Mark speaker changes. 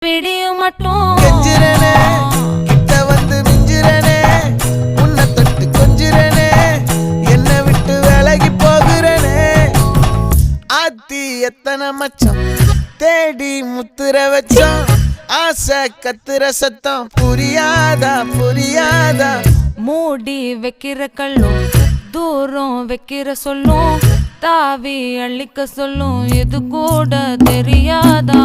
Speaker 1: பிடியும் மட்டும்
Speaker 2: கெஞ்சிரனே கிட்ட வந்து மிஞ்சிரனே உன்னை தொட்டு கொஞ்சிரனே என்னை விட்டு விலகி போகிறனே ஆத்தி எத்தனை மச்சம் தேடி முத்துற வச்சோம் ஆசை கத்துற சத்தம் புரியாதா புரியாதா
Speaker 1: மூடி வைக்கிற கல்லும் தூரம் வைக்கிற சொல்லும் தாவி அள்ளிக்க சொல்லும் இது கூட தெரியாதா